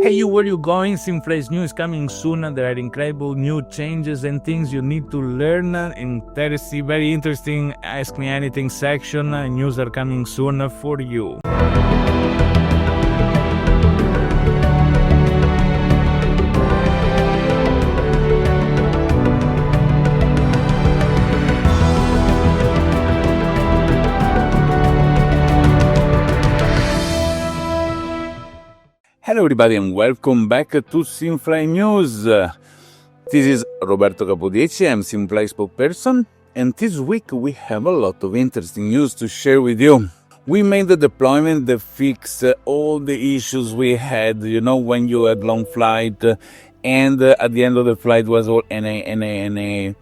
Hey you, where you going? SimFly's news coming soon. There are incredible new changes and things you need to learn in Tennessee. Very interesting Ask Me Anything section. News are coming soon for you. Hello everybody and welcome back to SimFly News. This is Roberto Capodieci, I'm SimFly spokesperson, and this week we have a lot of interesting news to share with you. We made the deployment that fixed all the issues we had, when you had long flight and at the end of the flight was all NA.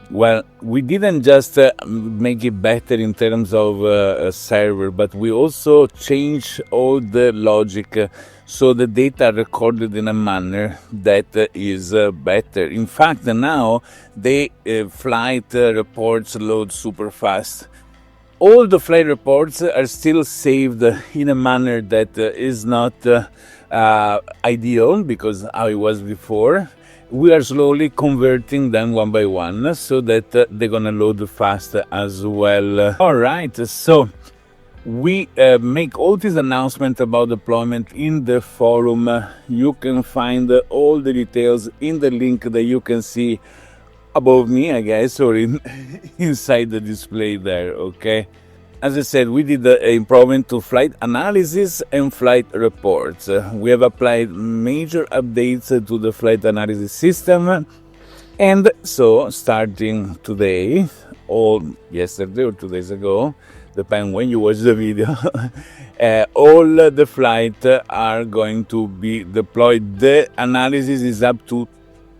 Well, we didn't just make it better in terms of a server, but we also changed all the logic so the data are recorded in a manner that is better. In fact, now the flight reports load super fast. All the flight reports are still saved in a manner that is not ideal because how it was before. We are slowly converting them one by one so that they're gonna load fast as well. All right, so we make all these announcements about deployment in the forum. You can find all the details in the link that you can see above me, I guess, or inside the display there, okay? As I said, we did an improvement to flight analysis and flight reports. We have applied major updates to the flight analysis system. And so, starting today, or yesterday or 2 days ago, depending when you watch the video, all the flights are going to be deployed. The analysis is up to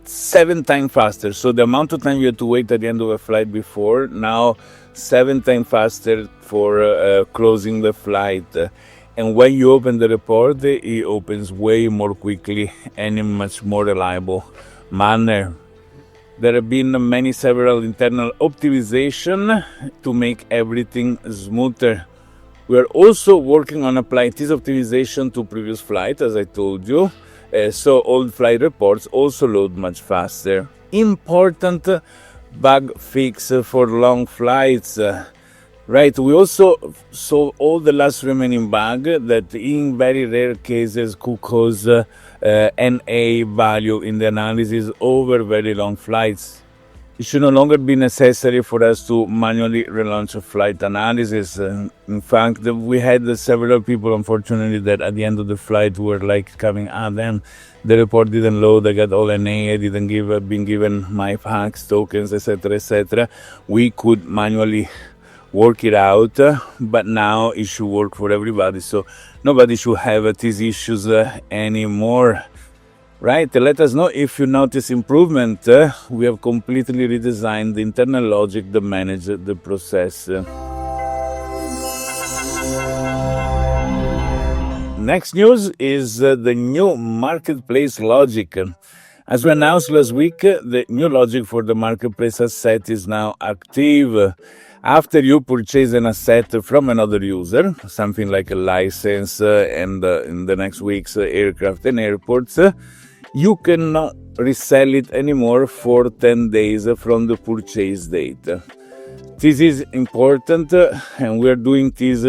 7 times faster. So the amount of time you had to wait at the end of a flight before, now 7 times faster for closing the flight. And when you open the report, it opens way more quickly and in much more reliable manner. There have been several internal optimization to make everything smoother. We are also working on applying this optimization to previous flight, as I told you. So old flight reports also load much faster. Important bug fix for long flights. Right, we also saw all the last remaining bug that in very rare cases could cause NA value in the analysis over very long flights. It should no longer be necessary for us to manually relaunch a flight analysis. In fact, we had several people, unfortunately, that at the end of the flight were coming, then the report didn't load, I got all NA, I didn't been given my fax tokens, etc., etc. We could manually work it out, but now it should work for everybody, so nobody should have these issues anymore. Right, let us know if you notice improvement. We have completely redesigned the internal logic that manages the process. Next news is the new marketplace logic. As we announced last week, the new logic for the marketplace asset is now active. After you purchase an asset from another user, something like a license and in the next week's aircraft and airports, you cannot resell it anymore for 10 days from the purchase date. This is important, and we are doing this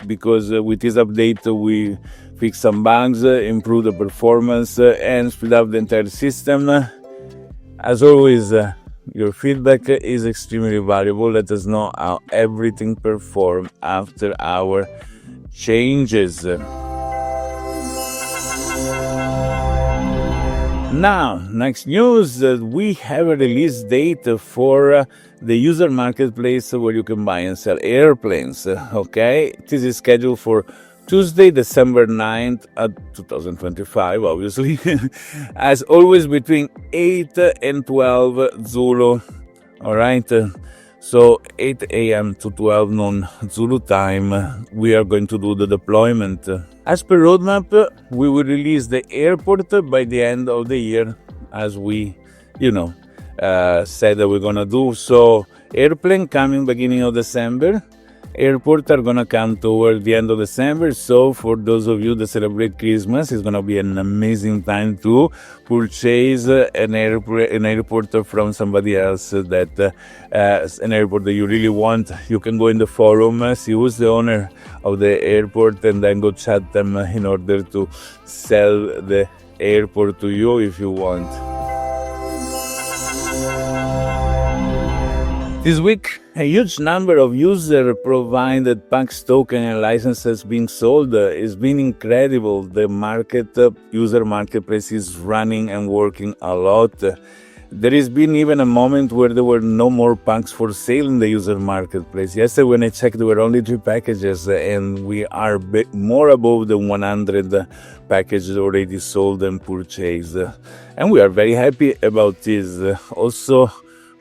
because with this update we fix some bugs, improve the performance, and speed up the entire system. As always, your feedback is extremely valuable. Let us know how everything performed after our changes. Now, next news, we have a release date for the user marketplace where you can buy and sell airplanes, okay? This is scheduled for Tuesday, December 9th, 2025, obviously. As always, between 8 and 12 Zulu, all right? So 8 a.m. to 12 noon Zulu time, we are going to do the deployment. As per roadmap, we will release the airport by the end of the year, as we, said that we're gonna do. So airplane coming beginning of December, airport are gonna come toward the end of December. So for those of you that celebrate Christmas, it's gonna be an amazing time to purchase an airport from somebody else that an airport that you really want. You can go in the forum, see who's the owner of the airport, and then go chat them in order to sell the airport to you if you want. This week, a huge number of user-provided PAX token and licenses being sold. It's been incredible. The user marketplace is running and working a lot. There has been even a moment where there were no more PAX for sale in the user marketplace. Yesterday when I checked, there were only 3 packages, and we are more above the 100 packages already sold and purchased. And we are very happy about this. Also,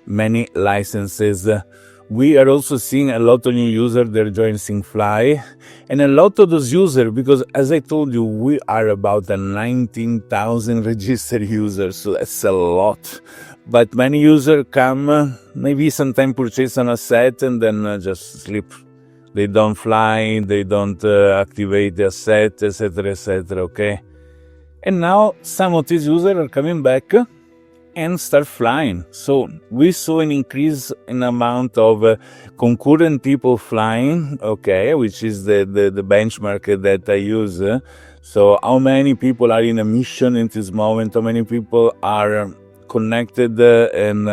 many licenses. We are also seeing a lot of new users that are joining SimFly, and a lot of those users, because as I told you, we are about 19,000 registered users, so that's a lot. But many users come, maybe sometimes purchase an asset and then just sleep. They don't fly, they don't activate the asset, etc., etc., okay? And now some of these users are coming back and start flying. So we saw an increase in amount of concurrent people flying, okay, which is the benchmark that I use. So how many people are in a mission in this moment, how many people are connected and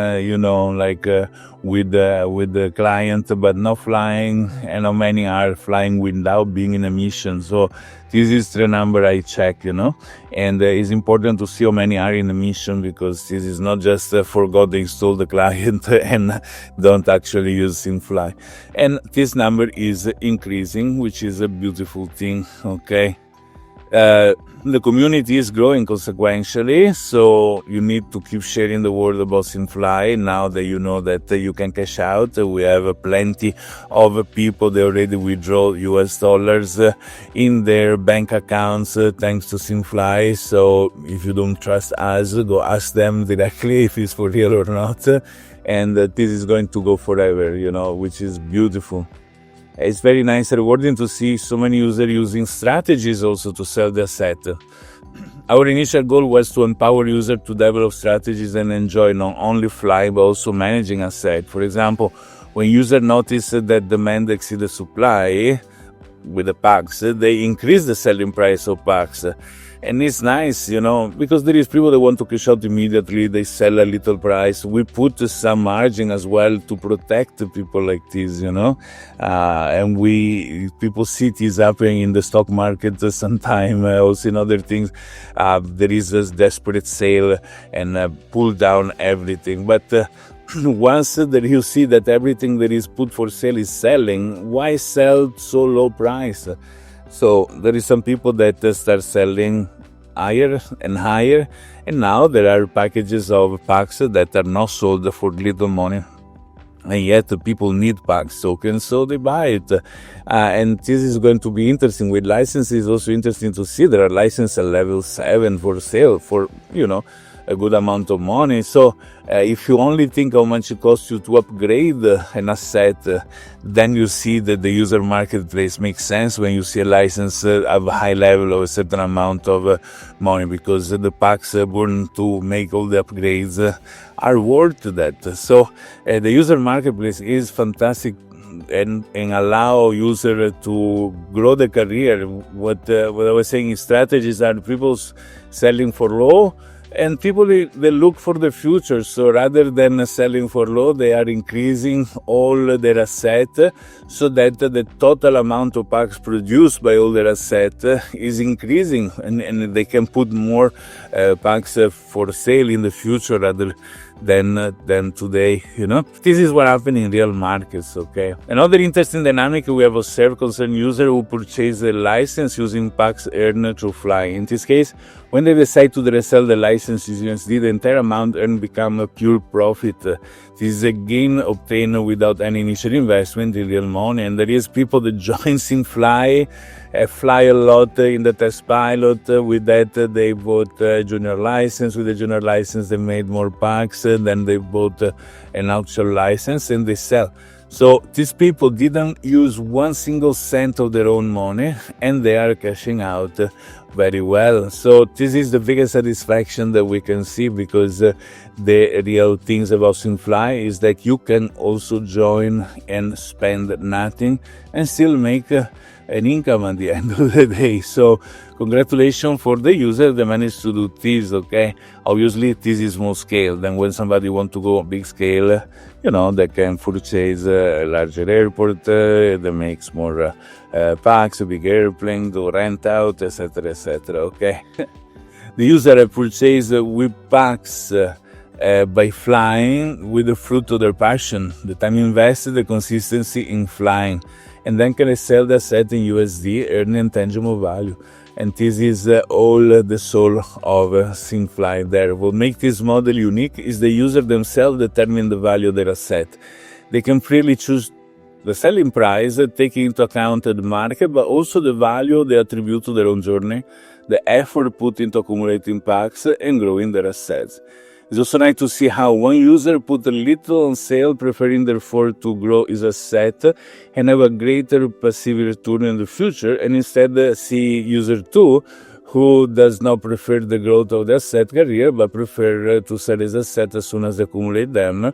with the client but not flying, and how many are flying without being in a mission. So this is the number I check, and it's important to see how many are in a mission, because this is not just forgot to install the client and don't actually use SimFly. And this number is increasing, which is a beautiful thing, okay? The community is growing consequentially, so you need to keep sharing the word about SimFly. Now that you know that you can cash out, we have plenty of people that already withdraw US dollars in their bank accounts thanks to SimFly. So if you don't trust us, go ask them directly if it's for real or not. And this is going to go forever, which is beautiful. It's very nice and rewarding to see so many users using strategies also to sell their asset. Our initial goal was to empower users to develop strategies and enjoy not only flying but also managing asset. For example, when users notice that demand exceeds supply with the PAX, they increase the selling price of PAX. And it's nice, because there is people that want to cash out immediately, they sell a little price. We put some margin as well to protect people like this, and people see this happening in the stock market sometime, also in other things. There is a desperate sale and pull down everything. But once that you see that everything that is put for sale is selling, why sell so low price? So there is some people that start selling higher and higher, and now there are packages of PAX that are not sold for little money, and yet people need PAX tokens, so they buy it. And this is going to be interesting. With licenses, also interesting to see there are licenses at level 7 for sale for, a good amount of money. So if you only think how much it costs you to upgrade an asset, then you see that the user marketplace makes sense when you see a license of a high level of a certain amount of money, because the packs burned to make all the upgrades are worth that. So the user marketplace is fantastic and allow user to grow the career. What I was saying is strategies are people's selling for low, and people, they look for the future. So rather than selling for low, they are increasing all their asset so that the total amount of packs produced by all their asset is increasing, and they can put more packs for sale in the future rather than today, This is what happens in real markets, okay? Another interesting dynamic we have observed concerning users who purchase a license using packs earned through Fly. In this case, when they decide to resell the license using USD, the entire amount earned become a pure profit. This is a gain obtained without any initial investment in real money, and there is people that join SimFly, fly a lot in the test pilot. With that, they bought a junior license. With the junior license, they made more packs. Then they bought an actual license and they sell. So these people didn't use 1 single cent of their own money, and they are cashing out very well. So this is the biggest satisfaction that we can see, because the real things about SimFly is that you can also join and spend nothing and still make an income at the end of the day. So congratulations for the user that managed to do this, okay? Obviously, this is small scale. Then when somebody want to go big scale, they can purchase a larger airport that makes more packs, a big airplane to rent out, etc., okay? The user purchase with packs by flying with the fruit of their passion, the time invested, the consistency in flying, and then can sell the asset in USD, earning tangible value. And this is all the soul of SimFly there. What makes this model unique is the user themselves determine the value of their asset. They can freely choose the selling price, taking into account the market, but also the value they attribute to their own journey, the effort put into accumulating packs and growing their assets. It's also nice to see how one user put a little on sale, preferring therefore to grow his asset and have a greater passive return in the future, and instead see user 2 who does not prefer the growth of the asset career, but prefer to sell his asset as soon as they accumulate them.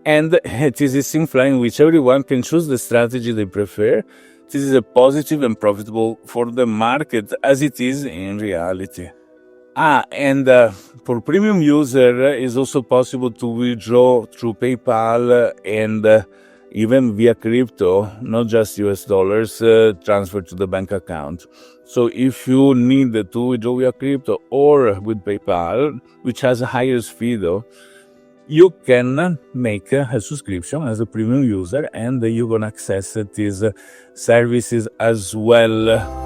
And this is SimFly, in which everyone can choose the strategy they prefer. This is a positive and profitable for the market, as it is in reality. And for premium user, it's also possible to withdraw through PayPal and even via crypto, not just US dollars, transfer to the bank account. So if you need to withdraw via crypto or with PayPal, which has a higher fee though, you can make a subscription as a premium user, and you're going to access these services as well.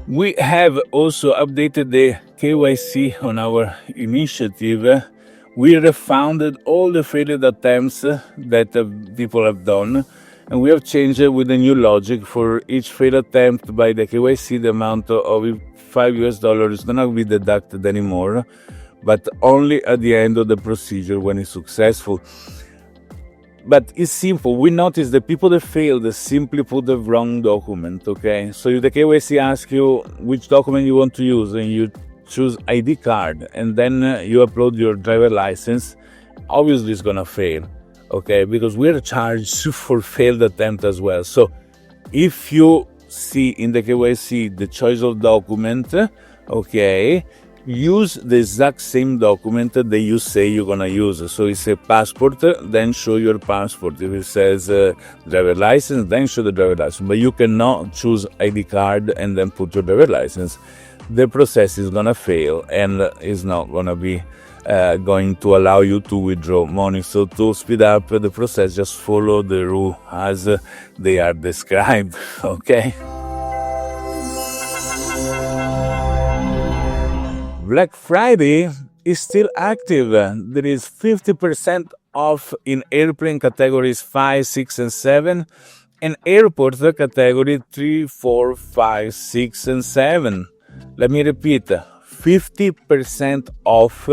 We have also updated the KYC on our initiative. We refounded all the failed attempts that people have done, and we have changed it with a new logic. For each failed attempt by the KYC, the amount of $5 is not be deducted anymore, but only at the end of the procedure when it's successful. But it's simple. We noticed that people that failed simply put the wrong document, okay? So if the KYC asks you which document you want to use, and you choose ID card, and then you upload your driver license, obviously it's gonna fail, okay? Because we're charged for failed attempt as well. So if you see in the KYC the choice of document, okay, use the exact same document that you say you're gonna use. So it's a passport, then show your passport. If it says driver license, then show the driver license. But you cannot choose ID card and then put your driver license. The process is gonna fail, and is not gonna be going to allow you to withdraw money. So to speed up the process, just follow the rule as they are described, okay? Black Friday is still active. There is 50% off in airplane categories 5, 6, and 7, and airport category 3, 4, 5, 6, and 7. Let me repeat, 50% off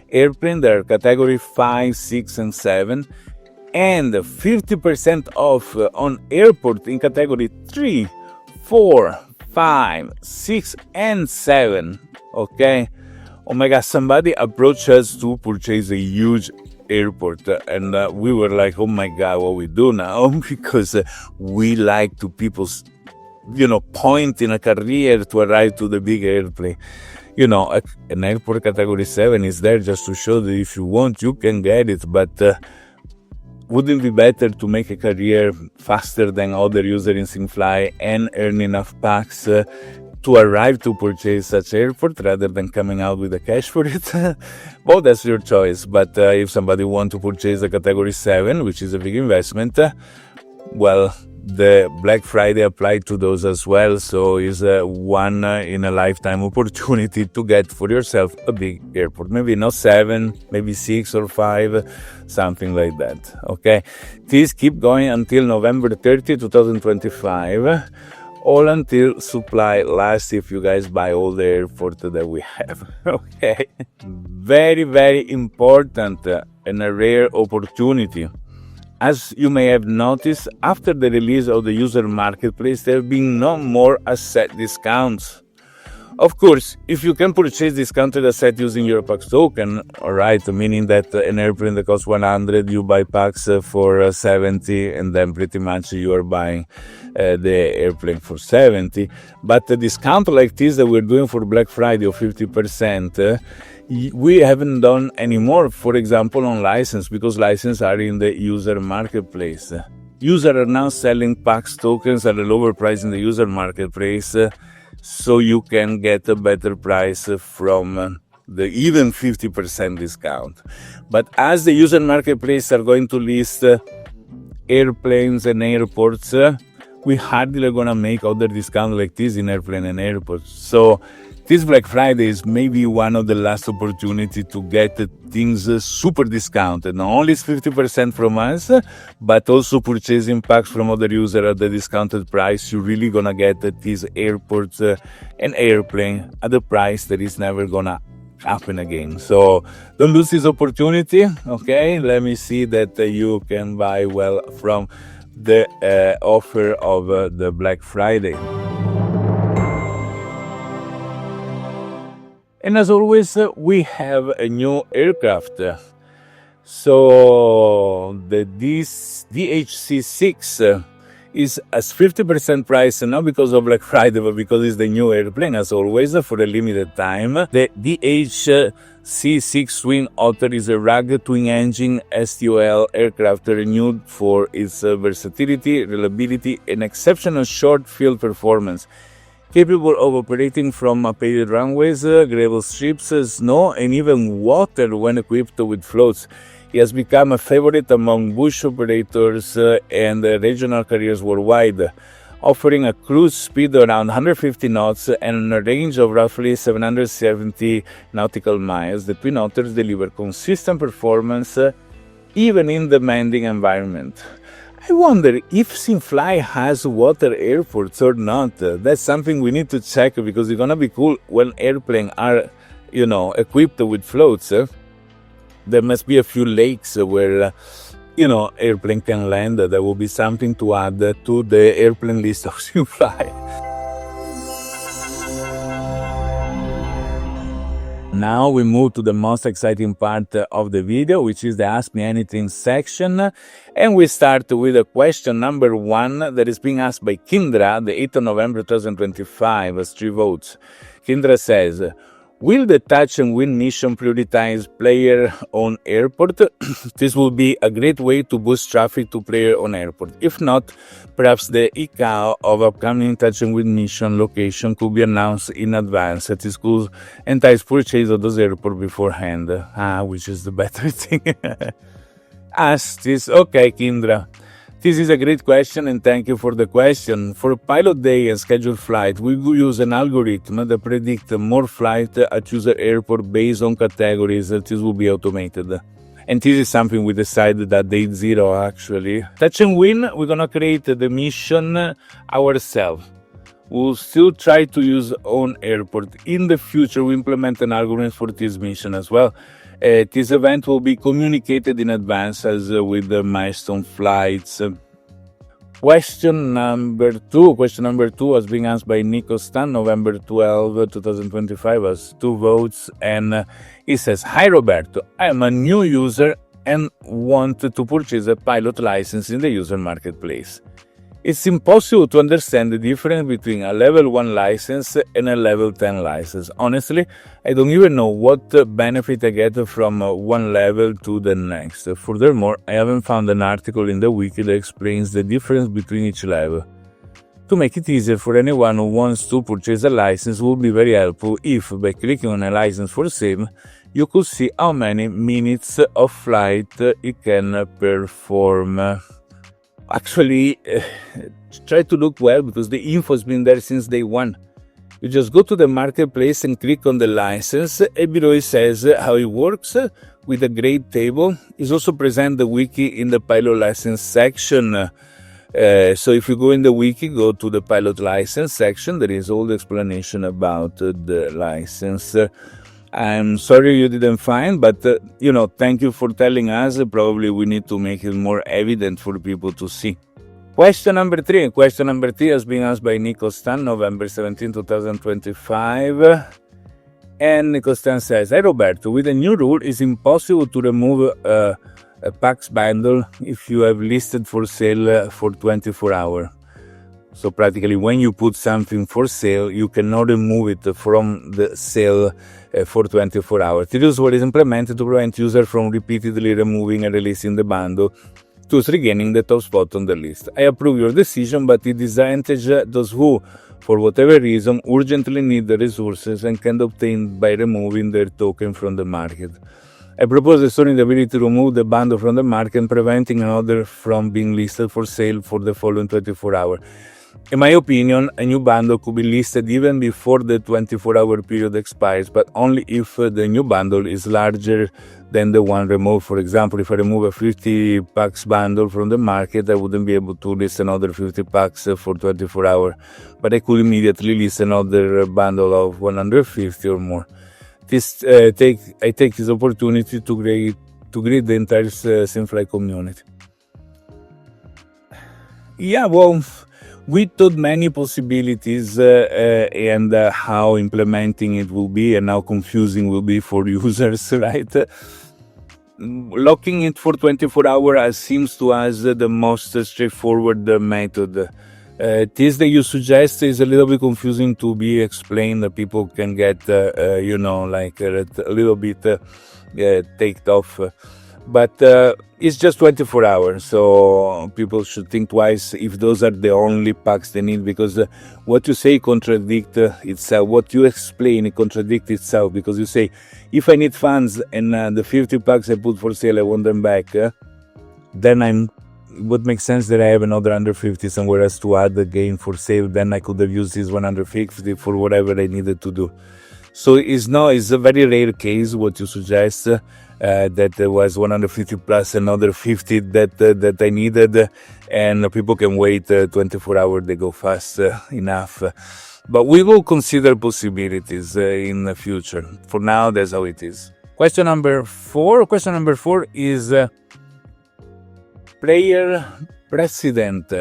airplane there, category 5, 6, and 7, and 50% off on airport in category 3, 4, 5, 6, and 7. Okay? Oh my God, somebody approached us to purchase a huge airport, and we were like, oh my God, what we do now? Because we like to people's, point in a career to arrive to the big airplane. An airport category 7 is there just to show that if you want, you can get it, but wouldn't it be better to make a career faster than other users in SimFly and earn enough packs to arrive to purchase such airport rather than coming out with the cash for it? Well, that's your choice. But if somebody wants to purchase a category 7, which is a big investment, well, the Black Friday applied to those as well. So it's one in a lifetime opportunity to get for yourself a big airport. Maybe not 7, maybe 6 or 5, something like that. Okay. Please keep going until November 30, 2025. all until supply lasts, if you guys buy all the airport that we have. Okay, very, very important and a rare opportunity. As you may have noticed, after the release of the user marketplace, there have been no more asset discounts. Of course, if you can purchase discounted asset using your PAX token, alright, meaning that an airplane that costs 100, you buy PAX for 70, and then pretty much you are buying the airplane for 70. But a discount like this that we're doing for Black Friday of 50%, we haven't done anymore, for example, on license, because license are in the user marketplace. Users are now selling PAX tokens at a lower price in the user marketplace, so you can get a better price from the even 50% discount. But as the user marketplace are going to list airplanes and airports, we hardly are going to make other discounts like this in airplane and airports. So this Black Friday is maybe one of the last opportunity to get things super discounted. Not only is 50% from us, but also purchasing packs from other users at the discounted price. You're really gonna get these airports and airplane at a price that is never gonna happen again. So don't lose this opportunity. Okay, let me see that you can buy well from the offer of the Black Friday. And as always, we have a new aircraft. So the DHC-6 is at 50% price, not because of Black Friday, but because it's the new airplane, as always, for a limited time. The DHC-6 Twin Otter is a rugged twin-engine STOL aircraft renewed for its versatility, reliability, and exceptional short field performance. Capable of operating from paved runways, gravel strips, snow, and even water when equipped with floats. It has become a favorite among bush operators and regional carriers worldwide, offering a cruise speed around 150 knots and a range of roughly 770 nautical miles. The Twin Otters deliver consistent performance even in demanding environment. I wonder if SimFly has water airports or not. That's something we need to check, because it's gonna be cool when airplanes are, equipped with floats. There must be a few lakes where, airplane can land. That will be something to add to the airplane list of SimFly. Now we move to the most exciting part of the video, which is the Ask Me Anything section. And we start with a question number 1 that is being asked by Kindra, the 8th of November 2025, as 3 votes. Kindra says, will the touch and win mission prioritize player on airport? This will be a great way to boost traffic to player on airport. If not, perhaps the ICAO of upcoming touch and win mission location could be announced in advance. It could entice purchase of those airport beforehand. Which is the better thing. Ask this. Okay, Kindra. This is a great question, and thank you for the question. For pilot day and scheduled flight, we will use an algorithm that predicts more flight at user airport based on categories. This will be automated. And this is something we decided at day 0, actually. Touch and win, we're going to create the mission ourselves. We'll still try to use own airport. In the future, we implement an algorithm for this mission as well. This event will be communicated in advance as with the milestone flights. Question number 2 was being asked by Nico Stan, November 12, 2025, as 2 votes. And he says, hi Roberto, I am a new user and want to purchase a pilot license in the user marketplace. It's impossible to understand the difference between a level 1 license and a level 10 license. Honestly, I don't even know what benefit I get from one level to the next. Furthermore, I haven't found an article in the wiki that explains the difference between each level. To make it easier for anyone who wants to purchase a license, would be very helpful if, by clicking on a license for Sim, you could see how many minutes of flight it can perform. Actually, try to look well, because the info has been there since day 1. You just go to the marketplace and click on the license, and below it says how it works with a grade table. It's also present the wiki in the pilot license section. So if you go in the wiki, go to the pilot license section, there is all the explanation about the license. I'm sorry you didn't find, but thank you for telling us. Probably we need to make it more evident for people to see. Question number 3. Question number 3 has been asked by Nico Stan, November 17, 2025. And Nico Stan says, "Hey Roberto, with the new rule, it's impossible to remove a PAX bundle if you have listed for sale for 24 hours. So practically when you put something for sale, you cannot remove it from the sale for 24 hours. This is what is implemented to prevent users from repeatedly removing and releasing the bundle, thus regaining the top spot on the list. I approve your decision, but it disadvantages those who, for whatever reason, urgently need the resources and can obtain by removing their token from the market. I propose restoring the ability to remove the bundle from the market and preventing another from being listed for sale for the following 24 hours. In my opinion, a new bundle could be listed even before the 24-hour period expires, but only if the new bundle is larger than the one removed. For example, if I remove a 50 packs bundle from the market, I wouldn't be able to list another 50 packs for 24 hours, but I could immediately list another bundle of 150 or more. I take this opportunity to greet the entire SimFly community." Yeah, well, we thought many possibilities and how implementing it will be and how confusing will be for users, right? Locking it for 24 hours seems to us the most straightforward method. This that you suggest is a little bit confusing to be explained. People can get, a little bit taked off. But it's just 24 hours, so people should think twice if those are the only packs they need, because what you say contradicts itself. What you explain, it contradicts itself, because you say, if I need funds and the 50 packs I put for sale, I want them back, then it would make sense that I have another 150 somewhere else to add again for sale. Then I could have used this 150 for whatever I needed to do. So it's a very rare case what you suggest, that there was 150 plus another 50 that I needed, and people can wait 24 hours. They go fast enough. But we will consider possibilities in the future. For now, that's how it is. Question number 4. Question number 4 is player president.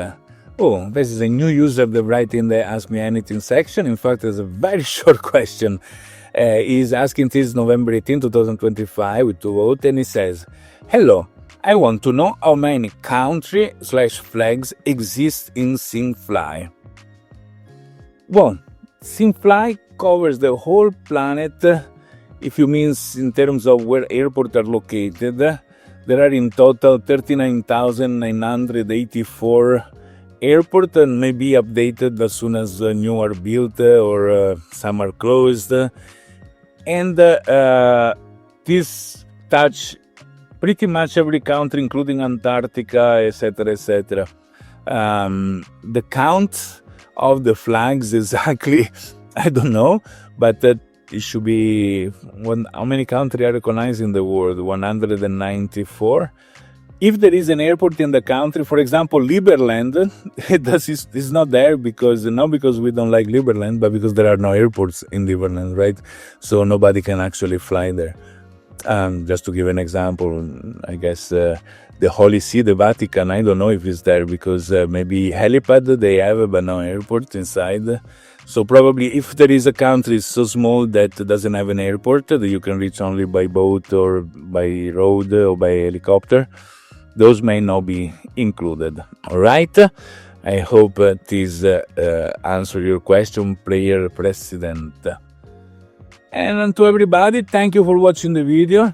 Oh, this is a new user that write in the Ask Me Anything section. In fact, it's a very short question. He's asking this November 18, 2025 with 2 votes, and he says, "Hello, I want to know how many country/flags exist in SimFly." Well, SimFly covers the whole planet. If you mean in terms of where airports are located, there are in total 39,984 airports, and may be updated as soon as new are built or some are closed. And this touch pretty much every country, including Antarctica, etc., etc. The count of the flags exactly, I don't know, but it should be how many countries are recognized in the world? 194. If there is an airport in the country, for example, Liberland, it's not there not because we don't like Liberland, but because there are no airports in Liberland, right? So nobody can actually fly there. Just to give an example, I guess the Holy See, the Vatican, I don't know if it's there because maybe helipad they have, but no airport inside. So probably if there is a country so small that doesn't have an airport, that you can reach only by boat or by road or by helicopter, those may not be included. All right. I hope this answers your question, player president. And to everybody, thank you for watching the video.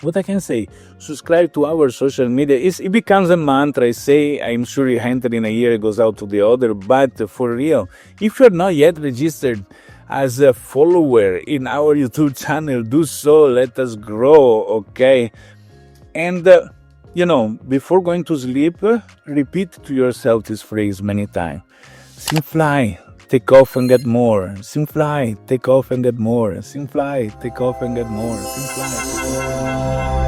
What I can say, subscribe to our social media. It becomes a mantra. I say, I'm sure you enter in a year, it goes out to the other. But for real, if you're not yet registered as a follower in our YouTube channel, do so. Let us grow, okay? And before going to sleep, repeat to yourself this phrase many times. SimFly, take off and get more. SimFly, take off and get more. SimFly, take off and get more. SimFly, take off and get more.